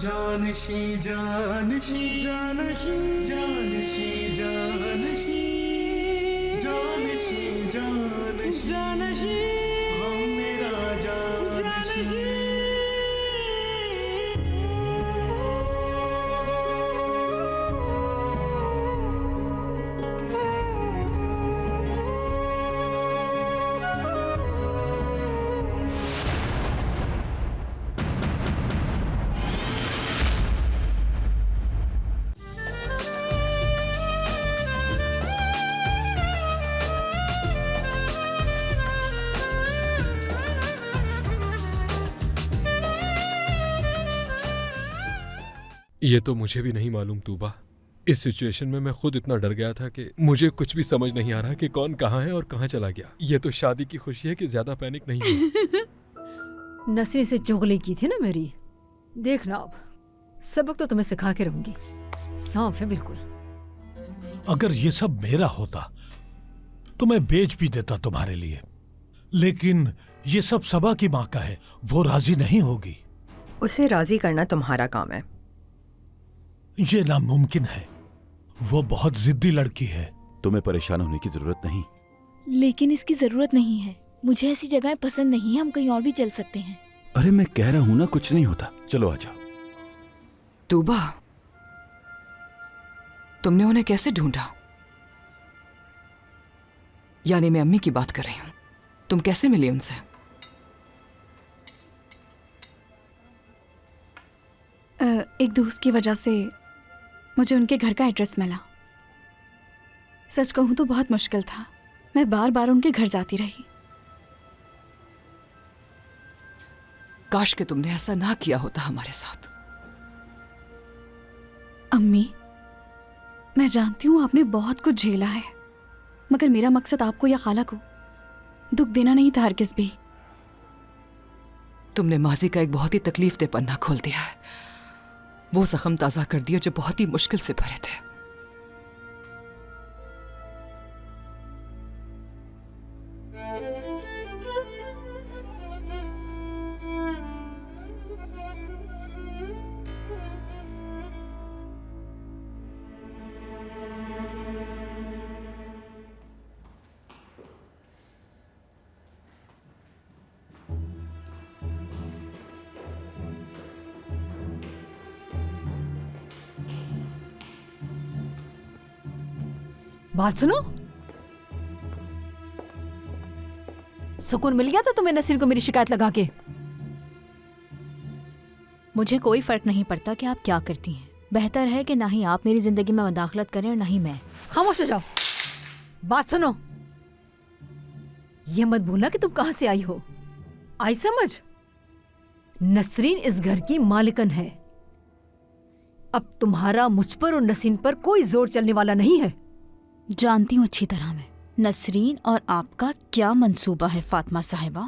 जानशी जानशी जानशी जानशी जानशी जानशी जानशी जानशी हम मेरा जानशी। ये तो मुझे भी नहीं मालूम तूबा। इस सिचुएशन में मैं खुद इतना डर गया था कि मुझे कुछ भी समझ नहीं आ रहा कि कौन कहाँ है और कहाँ चला गया। ये तो शादी की खुशी है कि ज्यादा पैनिक नहीं है। नसरी से चुगली की थी ना मेरी, देखना अब सबक तो तुम्हें सिखा के रहूंगी। साफ है बिल्कुल। अगर ये सब मेरा होता तो मैं बेच भी देता तुम्हारे लिए, लेकिन ये सब सबा की माँ का है, वो राजी नहीं होगी। उसे राजी करना तुम्हारा काम है। ये नामुमकिन है, वो बहुत जिद्दी लड़की है। तुम्हें परेशान होने की जरूरत नहीं। लेकिन इसकी जरूरत नहीं है। मुझे ऐसी जगहें पसंद नहीं है, हम कहीं और भी चल सकते हैं। अरे मैं कह रहा हूं ना, कुछ नहीं होता। चलो आ जाओ। तूबा, तुमने उन्हें कैसे ढूंढा? यानी मैं अम्मी की बात कर रही हूं। तुम कैसे मिली उनसे? एक दोस्त की वजह से मुझे उनके घर का एड्रेस मिला। सच कहूं तो बहुत मुश्किल था, मैं बार बार उनके घर जाती रही। काश कि तुमने ऐसा ना किया होता हमारे साथ। अम्मी, मैं जानती हूँ आपने बहुत कुछ झेला है, मगर मेरा मकसद आपको या खाला को दुख देना नहीं था हरगिज़ भी। तुमने माजी का एक बहुत ही तकलीफ दे पन्ना खोल दिया है, वो जख्म ताज़ा कर दिया जो बहुत ही मुश्किल से भरे थे। बात सुनो, सुकून मिल गया था तुम्हें नसीर को मेरी शिकायत लगा के? मुझे कोई फर्क नहीं पड़ता कि आप क्या करती हैं। बेहतर है कि ना ही आप मेरी जिंदगी में मुदाखलत करें और ना ही मैं। खामोश हो जाओ। बात सुनो, ये मत भूलना कि तुम कहां से आई हो। आई समझ? नसरीन इस घर की मालिकन है। अब तुम्हारा मुझ पर और नसीन पर कोई जोर चलने वाला नहीं है। जानती हूँ अच्छी तरह मैं नसरीन और आपका क्या मंसूबा है फातिमा साहिबा।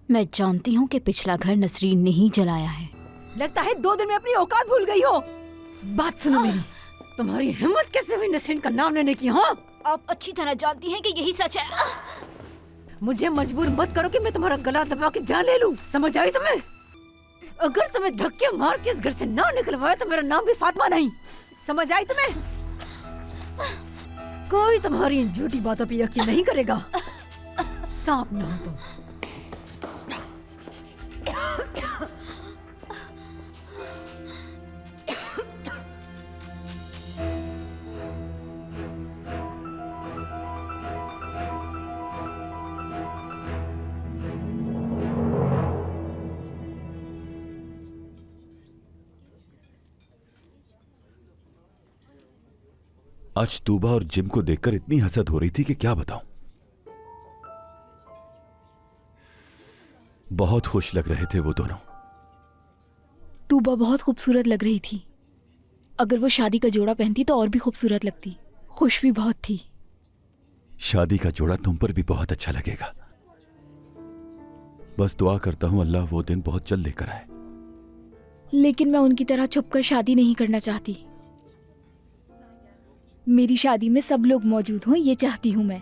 मैं जानती हूँ कि पिछला घर नसरीन ने ही जलाया है। लगता है 2 दिन में अपनी औकात भूल गई हो। बात सुनो मेरी, तुम्हारी हिम्मत कैसे हुई नसरीन का नाम लेने की? हाँ, आप अच्छी तरह जानती हैं कि यही सच है। मुझे मजबूर मत करो कि मैं तुम्हारा गला दबा के जान ले लूं। समझ आई तुम्हें? अगर तुम्हें धक्के मार के इस घर से ना निकलवाया तो मेरा नाम भी फातिमा नहीं। समझ आई तुम्हें? कोई तुम्हारी इन झूठी बातों पे यकीन नहीं करेगा। सांप ना हो तुम। आज तूबा और जिम को देखकर इतनी हसद हो रही थी कि क्या बताऊं। बहुत खुश लग रहे थे वो दोनों। तूबा बहुत खूबसूरत लग रही थी। अगर वो शादी का जोड़ा पहनती तो और भी खूबसूरत लगती। खुश भी बहुत थी। शादी का जोड़ा तुम पर भी बहुत अच्छा लगेगा। बस दुआ करता हूं अल्लाह वो दिन बहुत जल्द लेकर आए। लेकिन मैं उनकी तरह छुपकर शादी नहीं करना चाहती। मेरी शादी में सब लोग मौजूद हों, ये चाहती हूं मैं।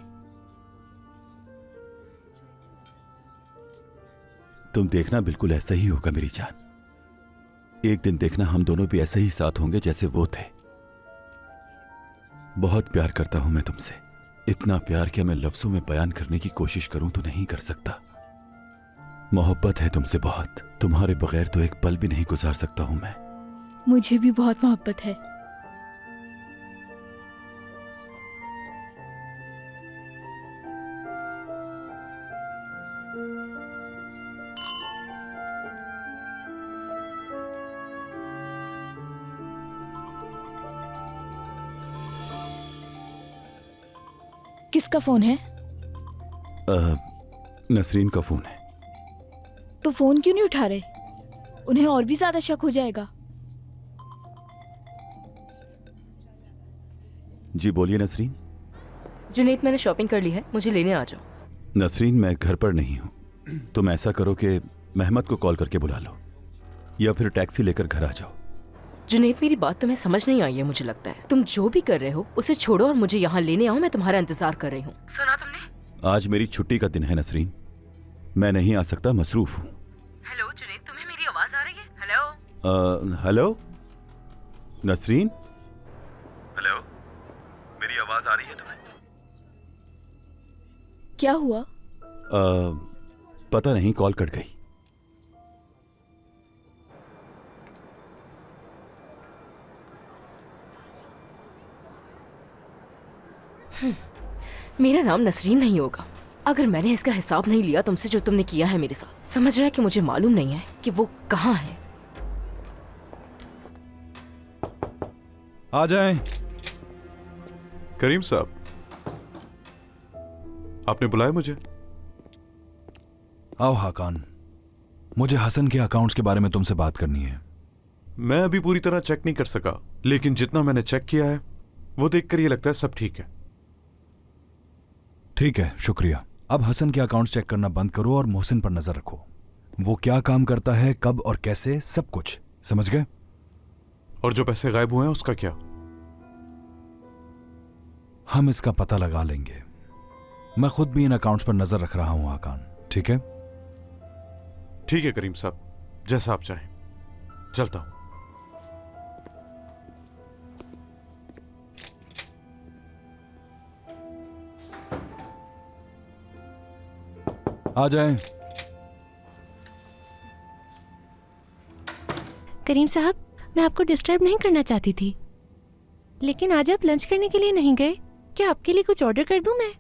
तुम देखना बिल्कुल ऐसा ही होगा मेरी जान। एक दिन देखना हम दोनों भी ऐसे ही साथ होंगे जैसे वो थे। बहुत प्यार करता हूं मैं तुमसे, इतना प्यार कि मैं लफ्जों में बयान करने की कोशिश करूं तो नहीं कर सकता। मोहब्बत है तुमसे बहुत, तुम्हारे बगैर तो एक पल भी नहीं गुजार सकता हूं मैं। मुझे भी बहुत मोहब्बत है। किसका फोन है? नसरीन का फोन है। तो फोन क्यों नहीं उठा रहे? उन्हें और भी ज्यादा शक हो जाएगा। जी बोलिए नसरीन। जुनैद, मैंने शॉपिंग कर ली है, मुझे लेने आ जाओ। नसरीन मैं घर पर नहीं हूं, तुम ऐसा करो कि मेहमद को कॉल करके बुला लो या फिर टैक्सी लेकर घर आ जाओ। जुनैद, मेरी बात तुम्हें समझ नहीं आई है मुझे लगता है। तुम जो भी कर रहे हो उसे छोड़ो और मुझे यहाँ लेने आओ, मैं तुम्हारा इंतजार कर रही हूँ। सुना तुमने? आज मेरी छुट्टी का दिन है नसरीन, मैं नहीं आ सकता, मसरूफ हूँ। हेलो जुनैद, तुम्हें मेरी आवाज आ रही है? हेलो हेलो नसरीन, हेलो, मेरी आवाज आ रही है तुम्हें? क्या हुआ? पता नहीं, कॉल कट गई। मेरा नाम नसरीन नहीं होगा। अगर मैंने इसका हिसाब नहीं लिया तुमसे जो तुमने किया है मेरे साथ, समझ रहा है कि मुझे मालूम नहीं है कि वो कहाँ है। आ जाएं। करीम साहब, आपने बुलाया मुझे? आओ हाकान, मुझे हसन के अकाउंट्स के बारे में तुमसे बात करनी है। मैं अभी पूरी तरह चेक नहीं कर सका, लेकिन जितना मैंने चेक किया है वो देखकर ये लगता है सब ठीक है। ठीक है, शुक्रिया। अब हसन के अकाउंट्स चेक करना बंद करो और मोहसिन पर नजर रखो। वो क्या काम करता है, कब और कैसे, सब कुछ समझ गए? और जो पैसे गायब हुए हैं उसका क्या? हम इसका पता लगा लेंगे। मैं खुद भी इन अकाउंट्स पर नजर रख रहा हूं हाकान, ठीक है? ठीक है करीम साहब, जैसा आप चाहें। चलता हूं। आ जाएं। करीम साहब, मैं आपको डिस्टर्ब नहीं करना चाहती थी, लेकिन आज आप लंच करने के लिए नहीं गए। क्या आपके लिए कुछ ऑर्डर कर दूं मैं?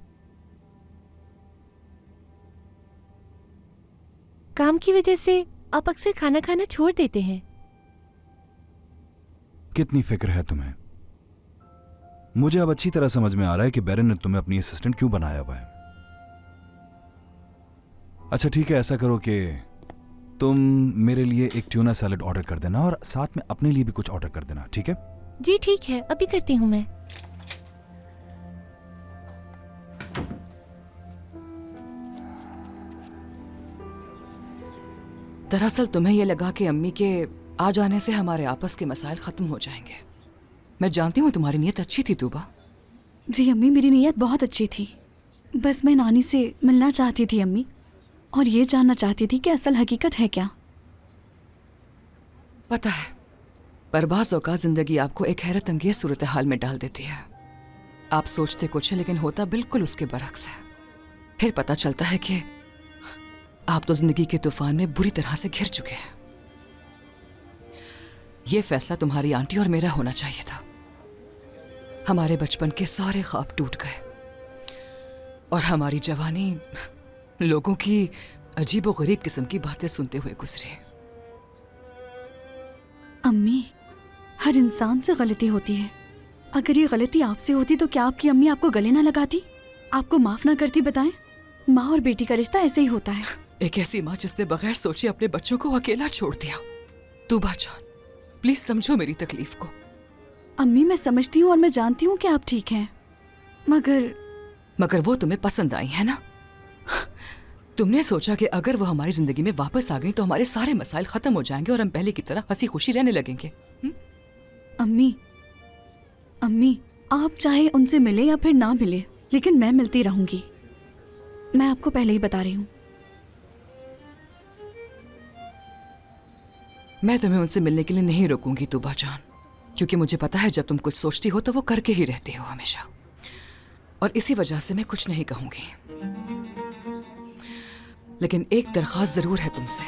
काम की वजह से आप अक्सर खाना खाना छोड़ देते हैं। कितनी फिक्र है तुम्हें? मुझे अब अच्छी तरह समझ में आ रहा है कि बैरन ने तुम्हें अपनी असिस्टेंट क्यों बनाया हुआ है। अच्छा ठीक है, ऐसा करो कि तुम मेरे लिए एक ट्यूना सैलेड ऑर्डर कर देना और साथ में अपने लिए भी कुछ ऑर्डर कर देना, ठीक है? जी ठीक है, अभी करती हूँ मैं। दरअसल तुम्हें यह लगा कि अम्मी के आ जाने से हमारे आपस के मसाइल खत्म हो जाएंगे। मैं जानती हूँ तुम्हारी नीयत अच्छी थी तूबा। जी अम्मी, मेरी नीयत बहुत अच्छी थी। बस मैं नानी से मिलना चाहती थी अम्मी, और ये जानना चाहती थी कि असल हकीकत है क्या। पता है, पर बाज़ औक़ात ज़िंदगी आपको एक हैरत अंगेज़ सूरत हाल में डाल देती है। आप सोचते कुछ है लेकिन होता बिल्कुल उसके बरक्स है। फिर पता चलता है कि आप तो ज़िंदगी के तूफान में बुरी तरह से घिर चुके हैं। यह फैसला तुम्हारी आंटी और मेरा होना चाहिए था। हमारे बचपन के सारे ख्वाब टूट गए और हमारी जवानी लोगों की अजीब व गरीब किस्म की बातें सुनते हुए गुजरी। अम्मी, हर इंसान से गलती होती है। अगर ये गलती आपसे होती तो क्या आपकी अम्मी आपको गले ना लगाती, आपको माफ ना करती? बताएं, माँ और बेटी का रिश्ता ऐसे ही होता है। एक ऐसी माँ जिसने बगैर सोचे अपने बच्चों को अकेला छोड़ दिया। तूबा जान, प्लीज समझो मेरी तकलीफ को। अम्मी, मैं समझती हूँ और मैं जानती हूँ कि आप ठीक हैं, मगर वो तुम्हें पसंद आई है ना? तुमने सोचा कि अगर वो हमारी जिंदगी में वापस आ गई तो हमारे सारे मसाइल खत्म हो जाएंगे और हम पहले की तरह हंसी खुशी रहने लगेंगे। अम्मी, आप चाहे उनसे मिले या फिर ना मिले, लेकिन मैं मिलती रहूंगी। मैं आपको पहले ही बता रही हूँ। मैं तुम्हें उनसे मिलने के लिए नहीं रोकूंगी तूबा जान, क्योंकि मुझे पता है जब तुम कुछ सोचती हो तो वो करके ही रहती हो हमेशा, और इसी वजह से मैं कुछ नहीं कहूंगी। लेकिन एक दरख्वास्त जरूर है तुमसे,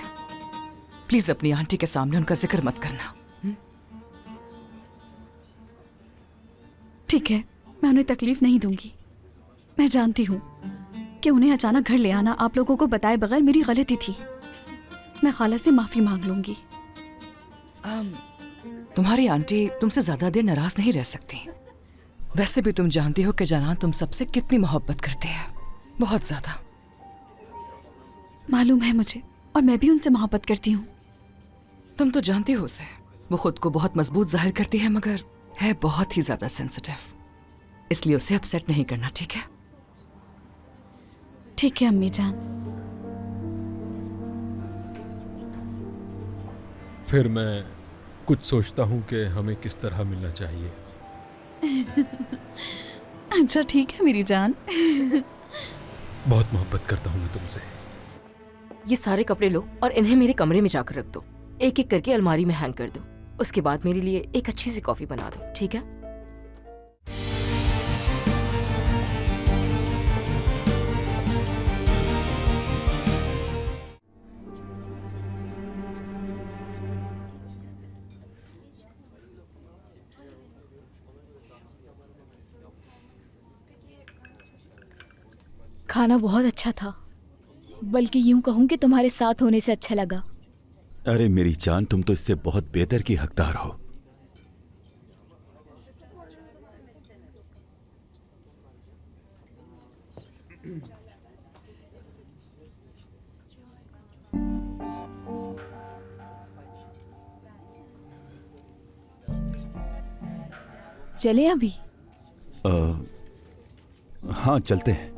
प्लीज अपनी आंटी के सामने उनका जिक्र मत करना। ठीक है, मैं उन्हें तकलीफ नहीं दूंगी। मैं जानती हूँ कि उन्हें अचानक घर ले आना आप लोगों को बताए बगैर मेरी गलती थी। मैं खाला से माफी मांग लूंगी। तुम्हारी आंटी तुमसे ज्यादा देर नाराज नहीं रह सकती। वैसे भी तुम जानती हो कि जानान तुम सबसे कितनी मोहब्बत करती है, बहुत ज्यादा। मालूम है मुझे, और मैं भी उनसे मोहब्बत करती हूँ। तुम तो जानती हो उसे, वो खुद को बहुत मजबूत जाहिर करती है मगर है बहुत ही ज्यादा सेंसिटिव, इसलिए उसे अपसेट नहीं करना, ठीक है? ठीक है अम्मी जान। फिर मैं कुछ सोचता हूँ कि हमें किस तरह मिलना चाहिए। अच्छा ठीक है मेरी जान। बहुत मोहब्बत करता हूँ मैं तुमसे। ये सारे कपड़े लो और इन्हें मेरे कमरे में जाकर रख दो। एक एक करके अलमारी में हैंग कर दो। उसके बाद मेरे लिए एक अच्छी सी कॉफी बना दो, ठीक है? खाना बहुत अच्छा था, बल्कि यूं कहूं कि तुम्हारे साथ होने से अच्छा लगा। अरे मेरी जान, तुम तो इससे बहुत बेहतर की हकदार हो। चले अभी? हाँ चलते हैं।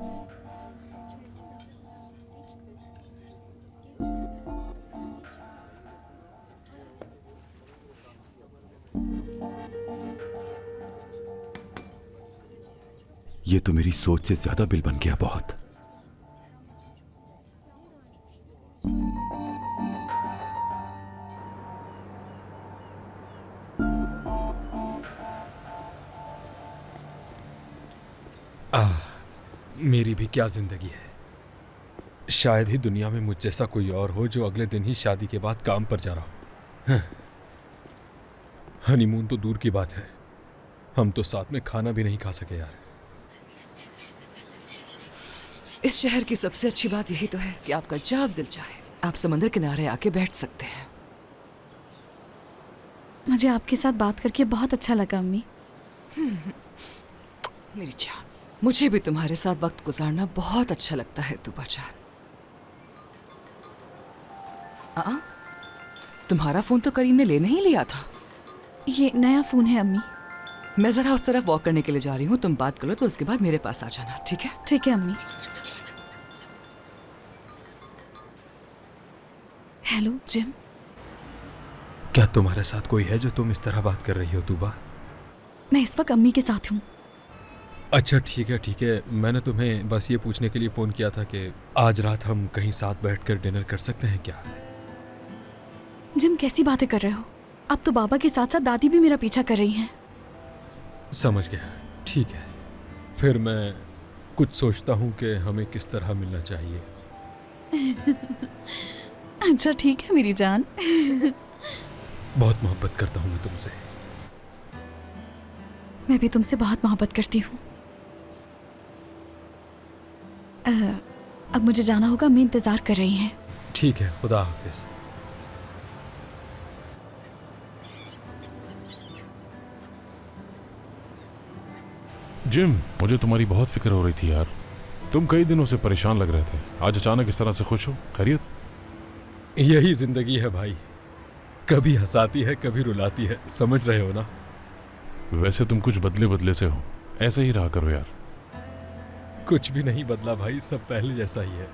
ये तो मेरी सोच से ज्यादा बिल बन गया बहुत। मेरी भी क्या जिंदगी है। शायद ही दुनिया में मुझ जैसा कोई और हो जो अगले दिन ही शादी के बाद काम पर जा रहा हो। हनीमून तो दूर की बात है, हम तो साथ में खाना भी नहीं खा सके यार। इस शहर की सबसे अच्छी बात यही तो है कि आपका जब दिल चाहे आप समंदर किनारे आके बैठ सकते हैं। मुझे आपके साथ बात करके बहुत अच्छा लगा अम्मी। मेरी जान, मुझे भी तुम्हारे साथ वक्त गुजारना बहुत अच्छा लगता है तूबा जान। तुम्हारा फोन तो करीम ने ले नहीं लिया था। ये नया फोन है अम्मी। मैं जरा उस तरफ वॉक करने के लिए जा रही हूँ, तुम बात करो तो उसके बाद मेरे पास आ जाना, ठीक है? ठीक है अम्मी। Hello gym. क्या तुम्हारे साथ कोई है जो तुम इस तरह बात कर रही हो तूबा? मैं इस वक्त अम्मी के साथ हूँ। अच्छा ठीक है। मैंने तुम्हें बस ये पूछने के लिए फ़ोन किया था कि आज रात हम कहीं साथ बैठकर डिनर कर सकते हैं क्या? जिम कैसी बातें कर रहे हो? अब तो बाबा के साथ साथ दादी भी मेरा पीछा कर रही हैं। समझ गया, ठीक है। फिर मैं कुछ सोचता हूँ कि हमें किस तरह मिलना चाहिए। अच्छा ठीक है मेरी जान। बहुत मोहब्बत करता हूँ मैं तुमसे। मैं भी तुमसे बहुत मोहब्बत करती हूँ। अब मुझे जाना होगा, मैं इंतजार कर रही हैं। ठीक है, खुदा हाफिज। जिम, मुझे तुम्हारी बहुत फिक्र हो रही थी यार। तुम कई दिनों से परेशान लग रहे थे, आज अचानक इस तरह से खुश हो? खैरियत? यही जिंदगी है भाई, कभी हंसाती है कभी रुलाती है, समझ रहे हो ना? वैसे तुम कुछ बदले बदले से हो, ऐसे ही रहा करो यार। कुछ भी नहीं बदला भाई, सब पहले जैसा ही है।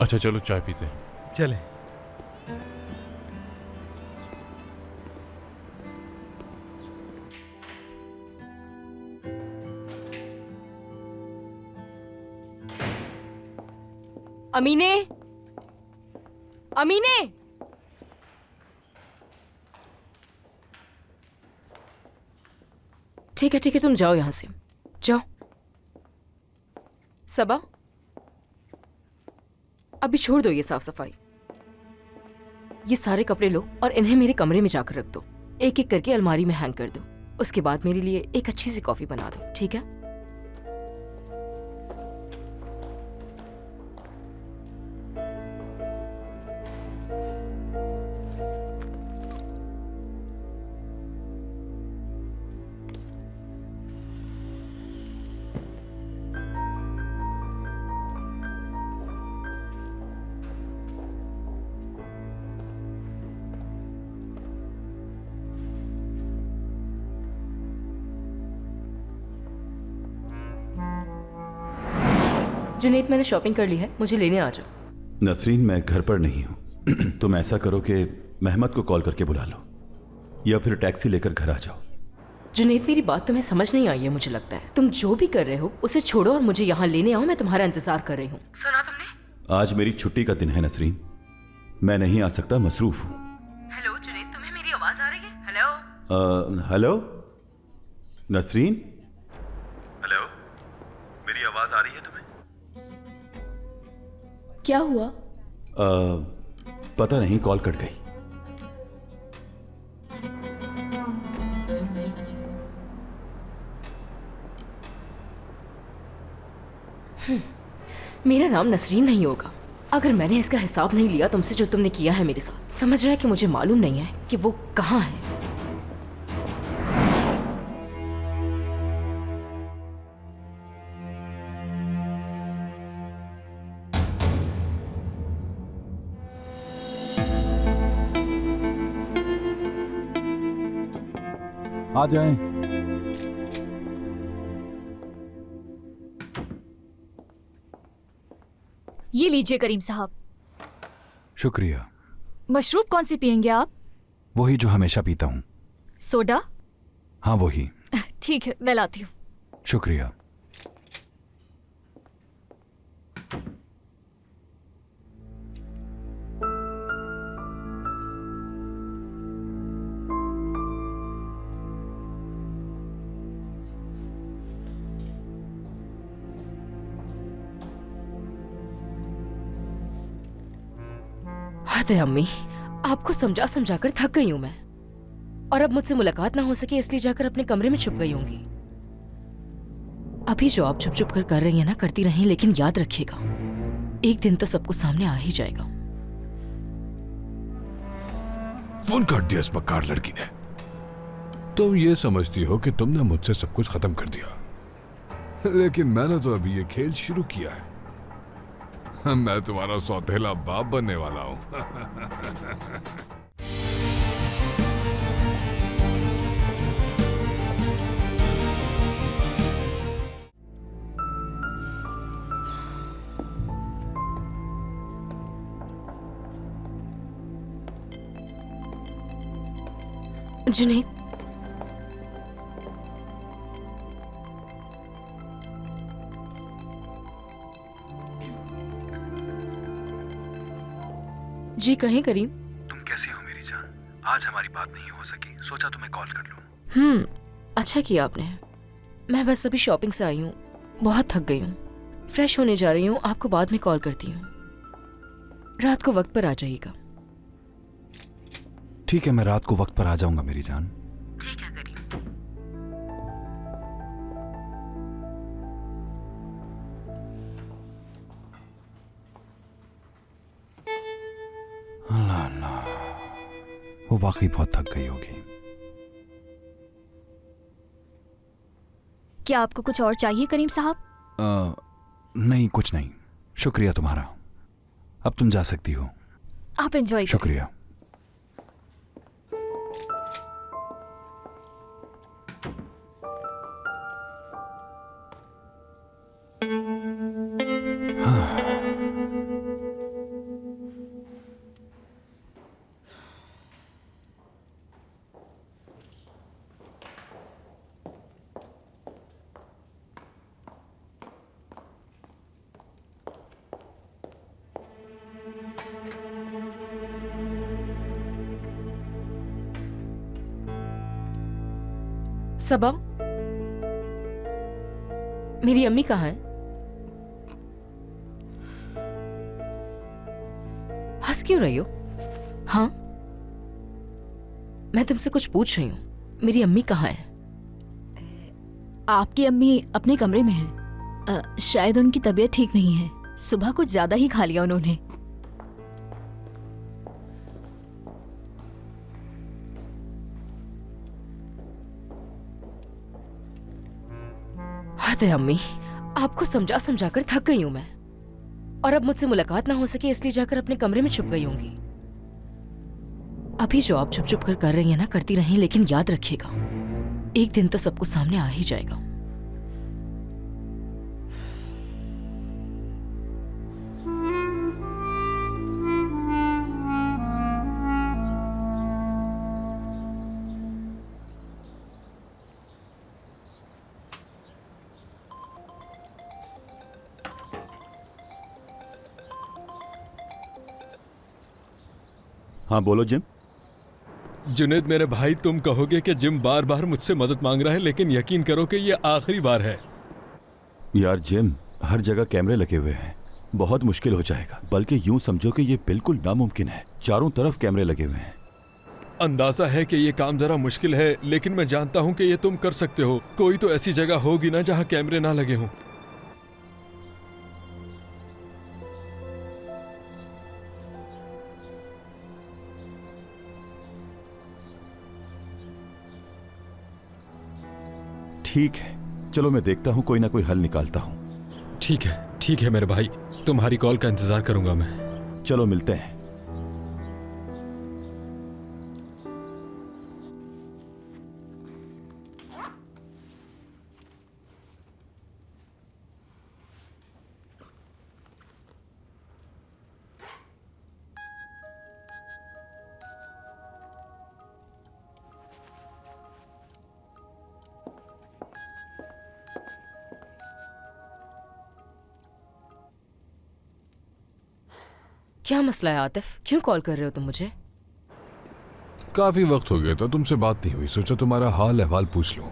अच्छा चलो चाय पीते हैं। चले। अमीने, अमीने, ठीक है, तुम जाओ यहाँ से, जाओ। सबा, अभी छोड़ दो ये साफ सफाई। ये सारे कपड़े लो और इन्हें मेरे कमरे में जाकर रख दो। एक एक करके अलमारी में हैंग कर दो। उसके बाद मेरे लिए एक अच्छी सी कॉफी बना दो, ठीक है? जुनैद, मैंने शॉपिंग कर ली है, मुझे लेने आ जाओ। नसरीन, मैं घर पर नहीं हूं। तुम ऐसा करो कि महमद को कॉल करके बुला लो या फिर टैक्सी लेकर घर आ जाओ। जुनैद, मेरी बात तुम्हें समझ नहीं आई है मुझे लगता है। तुम जो भी कर रहे हो उसे छोड़ो और मुझे यहाँ लेने आओ। मैं तुम्हारा इंतजार कर रही हूँ। सुना तुमने? आज मेरी छुट्टी का दिन है नसरीन, मैं नहीं आ सकता, मसरूफ हूँ। हेलो जुनैद, तुम्हें मेरी आवाज आ रही है? हेलो हेलो नसरीन, हेलो, मेरी आवाज आ रही है तुम्हें? क्या हुआ? पता नहीं, कॉल कट गई। मेरा नाम नसरीन नहीं होगा अगर मैंने इसका हिसाब नहीं लिया तुमसे जो तुमने किया है मेरे साथ। समझ रहा है कि मुझे मालूम नहीं है कि वो कहाँ है। आ जाएं। ये लीजिए करीम साहब। शुक्रिया। मशरूब कौन सी पियेंगे आप? वही जो हमेशा पीता हूँ। सोडा? हाँ वही। ठीक है, मैं लाती हूँ। शुक्रिया। हद है अम्मी, आपको समझा समझा कर थक गई हूं मैं। और अब मुझसे मुलाकात ना हो सके इसलिए जाकर अपने कमरे में छुप गई होंगी। अभी जो आप छुप छुप कर रही हैं ना, करती रहें, लेकिन याद रखिएगा एक दिन तो सब कुछ सामने आ ही जाएगा। फोन काट दिया इस मक्कार लड़की ने। तुम ये समझती हो कि तुमने मुझसे सब कुछ खत्म कर दिया, लेकिन मैंने तो अभी ये खेल शुरू किया है। मैं तुम्हारा सौतेला बाप बनने वाला हूं। जुनैद, जी कहें करीम। तुम कैसी हो मेरी जान? आज हमारी बात नहीं हो सकी, सोचा तुम्हें कॉल कर लूं। अच्छा किया आपने। मैं बस अभी शॉपिंग से आई हूँ, बहुत थक गई हूँ, फ्रेश होने जा रही हूँ। आपको बाद में कॉल करती हूँ। रात को वक्त पर आ जाइएगा। ठीक है, मैं रात को वक्त पर आ जाऊंगा मेरी जान। ठीक है करीम। अल्लाह अल्लाह, वो वाकई बहुत थक गई होगी। क्या आपको कुछ और चाहिए करीम साहब? नहीं, कुछ नहीं, शुक्रिया तुम्हारा। अब तुम जा सकती हो। आप एंजॉय करें। शुक्रिया। सबा, मेरी अम्मी कहाँ है? हंस क्यों रही हो? हाँ, मैं तुमसे कुछ पूछ रही हूँ। मेरी अम्मी कहाँ है? आपकी अम्मी अपने कमरे में है। शायद उनकी तबीयत ठीक नहीं है। सुबह कुछ ज्यादा ही खा लिया उन्होंने। हद है अम्मी, आपको समझा समझा कर थक गई हूं मैं, और अब मुझसे मुलाकात ना हो सके इसलिए जाकर अपने कमरे में छुप गई होंगी। अभी जो आप छुप छुप कर रही हैं ना, करती रहें, लेकिन याद रखिएगा एक दिन तो सब कुछ सामने आ ही जाएगा। हाँ बोलो जिम। जुनेद मेरे भाई, तुम कहोगे कि जिम बार बार मुझसे मदद मांग रहा है, लेकिन यकीन करो कि ये आखिरी बार है। यार जिम, हर जगह कैमरे लगे हुए हैं, बहुत मुश्किल हो जाएगा। बल्कि यूं समझो कि ये बिल्कुल नामुमकिन है। चारों तरफ कैमरे लगे हुए हैं। अंदाजा है कि ये काम जरा मुश्किल है, लेकिन मैं जानता हूँ कि ये तुम कर सकते हो। कोई तो ऐसी जगह होगी ना जहाँ कैमरे ना लगे हों। ठीक है, चलो मैं देखता हूं, कोई ना कोई हल निकालता हूं। ठीक है मेरे भाई, तुम्हारी कॉल का इंतजार करूंगा मैं। चलो मिलते हैं। क्या मसला है आतिफ? क्यों कॉल कर रहे हो तुम मुझे? काफी वक्त हो गया था तुमसे बात नहीं हुई, सोचा तुम्हारा हाल अहवाल पूछ लूं।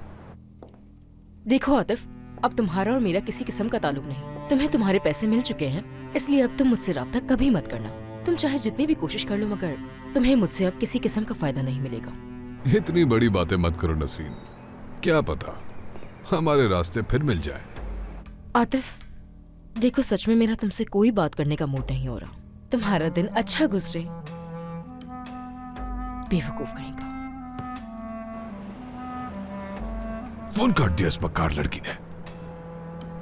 देखो आतिफ, अब तुम्हारा और मेरा किसी किस्म का ताल्लुक नहीं। तुम्हें तुम्हारे पैसे मिल चुके हैं, इसलिए अब तुम मुझसे राब्ता कभी मत करना। तुम चाहे जितनी भी कोशिश कर लो, मगर तुम्हें मुझसे अब किसी किस्म का फायदा नहीं मिलेगा। इतनी बड़ी बातें मत करो नसरीन, क्या पता हमारे रास्ते फिर मिल जाए। आतिफ देखो, सच में मेरा तुमसे कोई बात करने का मूड नहीं हो रहा। तुम्हारा दिन अच्छा गुजरे। बेवकूफ कहीं का। फोन काट दिया इस मक्कार लड़की ने।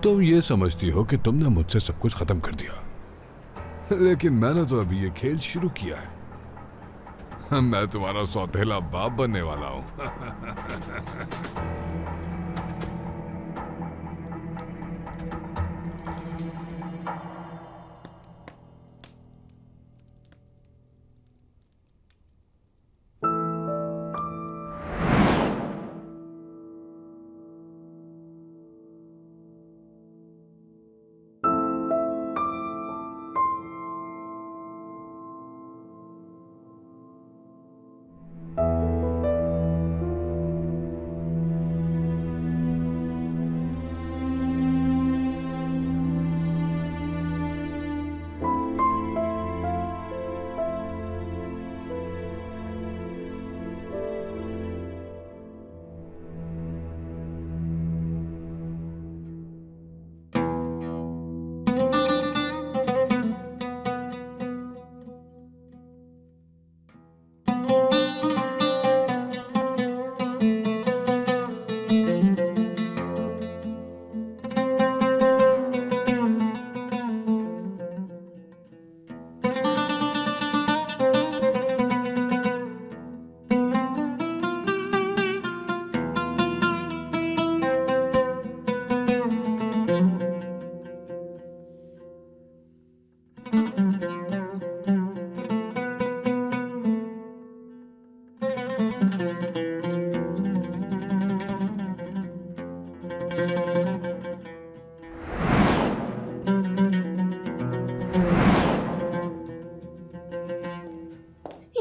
तुम ये समझती हो कि तुमने मुझसे सब कुछ खत्म कर दिया, लेकिन मैंने तो अभी ये खेल शुरू किया है। मैं तुम्हारा सौतेला बाप बनने वाला हूं।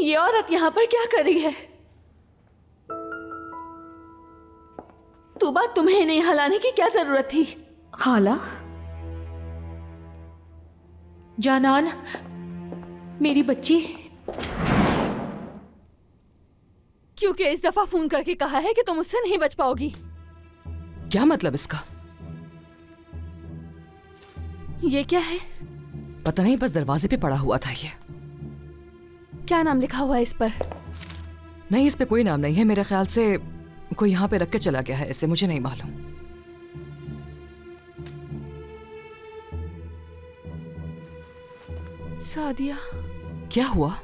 ये औरत यहाँ पर क्या कर रही है? तूबा, तुम्हें इन्हें हलाने की क्या जरूरत थी? खाला, जानान, मेरी बच्ची। क्योंकि इस दफा फोन करके कहा है कि तुम उससे नहीं बच पाओगी। क्या मतलब इसका? ये क्या है? पता नहीं, बस दरवाजे पे पड़ा हुआ था ये। क्या नाम लिखा हुआ है इस पर? नहीं, इस पे कोई नाम नहीं है। मेरे ख्याल से कोई यहाँ पे रख के चला गया है इसे, मुझे नहीं मालूम। सादिया, क्या हुआ?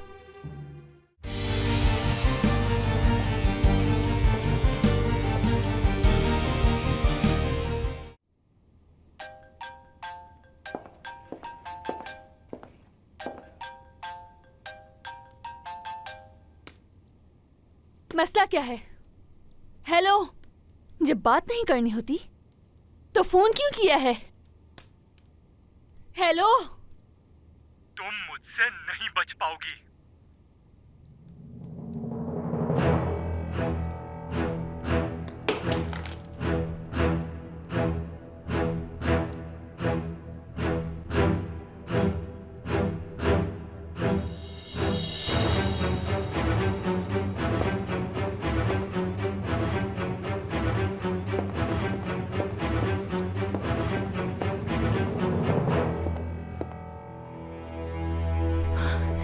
मसला क्या है? हेलो, जब बात नहीं करनी होती तो फोन क्यों किया है? हेलो, तुम मुझसे नहीं बच पाओगी।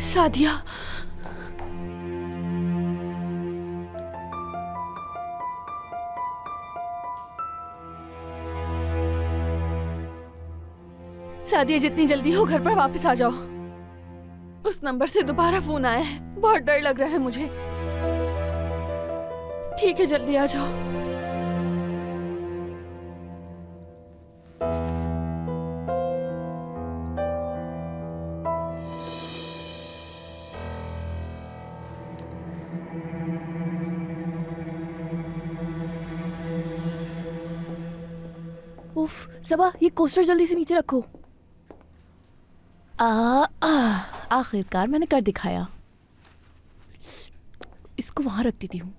सादिया, सादिया जितनी जल्दी हो घर पर वापस आ जाओ। उस नंबर से दोबारा फोन आया है, बहुत डर लग रहा है मुझे। ठीक है, जल्दी आ जाओ। उफ, सबा ये कोस्टर जल्दी से नीचे रखो। आखिरकार मैंने कर दिखाया। इसको वहां रख देती हूँ।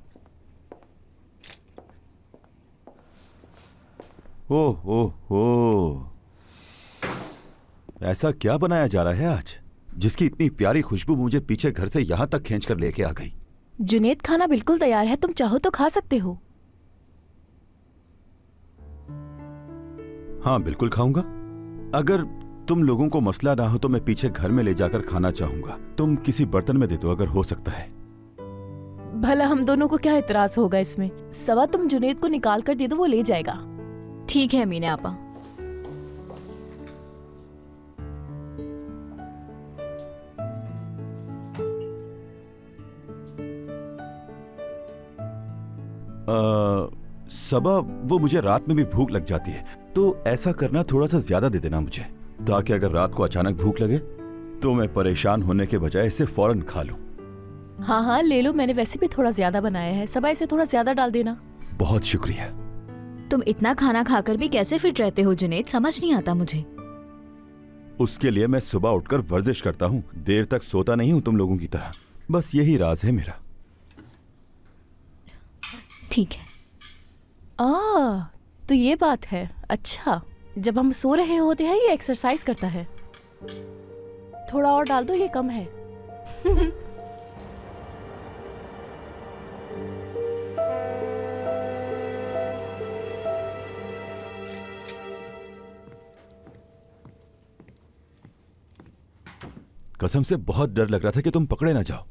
ओह ओह ओह, ऐसा क्या बनाया जा रहा है आज जिसकी इतनी प्यारी खुशबू मुझे पीछे घर से यहाँ तक खींच कर लेके आ गई? जुनेद, खाना बिल्कुल तैयार है, तुम चाहो तो खा सकते हो। हाँ बिल्कुल खाऊंगा। अगर तुम लोगों को मसला ना हो तो मैं पीछे घर में ले जाकर खाना चाहूंगा। तुम किसी बर्तन में दे दो अगर हो सकता है। भला हम दोनों को क्या एतराज होगा इसमें? सबा, तुम जुनेद को निकाल कर दे दो, वो ले जाएगा। ठीक है अमीना आपा। सबा, वो मुझे रात में भी भूख लग जाती है, तो ऐसा करना थोड़ा सा ज्यादा दे देना मुझे, ताकि अगर रात को अचानक भूख लगे तो मैं परेशान होने के बजाय इसे फौरन खा लूं। हाँ हाँ ले लो, मैंने वैसे भी थोड़ा ज्यादा बनाया है। सबा, इसे थोड़ा ज्यादा डाल देना। बहुत शुक्रिया। तुम इतना खाना खाकर भी कैसे फिट रहते हो जुनेद, समझ नहीं आता मुझे। उसके लिए मैं सुबह उठकर वर्जिश करता हूँ, देर तक सोता नहीं हूँ तुम लोगों की तरह। बस यही राज है मेरा। ठीक है। तो ये बात है। अच्छा, जब हम सो रहे होते हैं ये एक्सरसाइज करता है। थोड़ा और डाल दो, ये कम है। कसम से बहुत डर लग रहा था कि तुम पकड़े ना जाओ।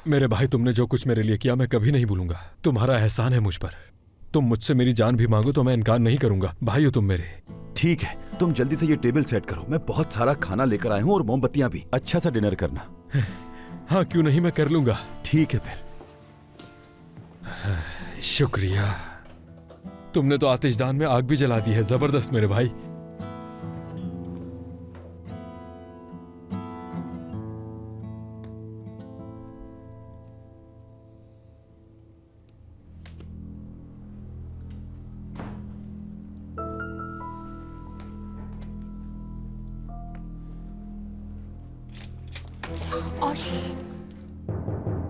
मेरे भाई, तुमने जो कुछ मेरे लिए किया मैं कभी नहीं भूलूंगा। तुम्हारा एहसान है मुझ पर। तुम मुझसे मेरी जान भी मांगो तो मैं इनकार नहीं करूंगा। भाई हो तुम मेरे। ठीक है, तुम जल्दी से ये टेबल सेट करो। मैं बहुत सारा खाना लेकर आया हूँ और मोमबत्तियां भी। अच्छा सा डिनर करना। हाँ क्यों नहीं, मैं कर लूंगा। ठीक है फिर। शुक्रिया। तुमने तो आतिशदान में आग भी जला दी है। जबरदस्त मेरे भाई।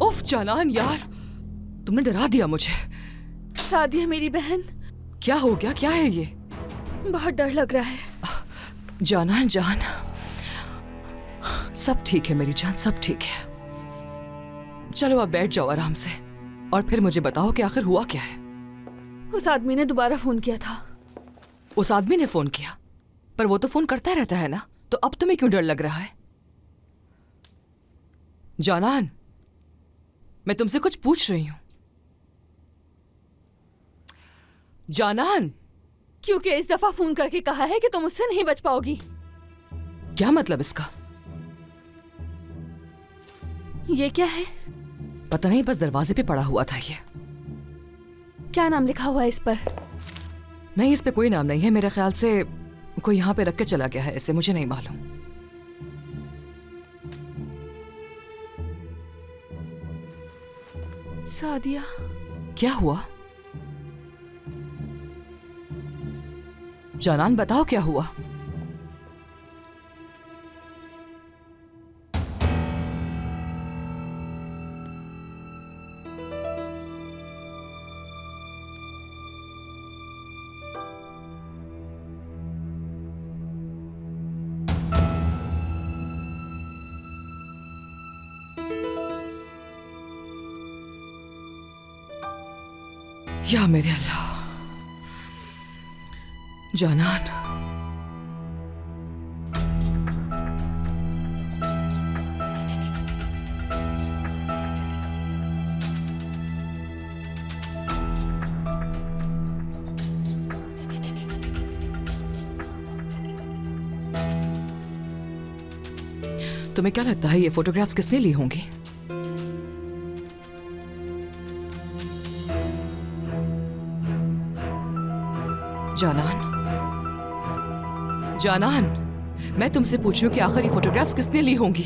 उफ जानान यार, तुमने डरा दिया मुझे। सादिया मेरी बहन। क्या हो गया? क्या है ये? बहुत डर लग रहा है। जाना जान, सब ठीक है मेरी जान, सब ठीक है। चलो अब बैठ जाओ आराम से और फिर मुझे बताओ कि आखिर हुआ क्या है। उस आदमी ने दोबारा फोन किया था। उस आदमी ने फोन किया? पर वो तो फोन करता रहता है ना, तो अब तुम्हें क्यों डर लग रहा है? जानान, मैं तुमसे कुछ पूछ रही हूं। जानान, क्योंकि इस दफा फोन करके कहा है कि तुम उससे नहीं बच पाओगी। क्या मतलब इसका? ये क्या है? पता नहीं, बस दरवाजे पे पड़ा हुआ था ये। क्या नाम लिखा हुआ है इस पर? नहीं, इस पे कोई नाम नहीं है। मेरे ख्याल से कोई यहाँ पे रख के चला गया है इसे, मुझे नहीं मालूम। सादिया। क्या हुआ? जानान बताओ क्या हुआ? या मेरे अल्लाह, जानान। तुम्हें क्या लगता है ये फोटोग्राफ्स किसने ली होंगी? जानान, जानान, मैं तुमसे पूछ रही हूँ कि आखिर ये फोटोग्राफ्स किसने ली होंगी?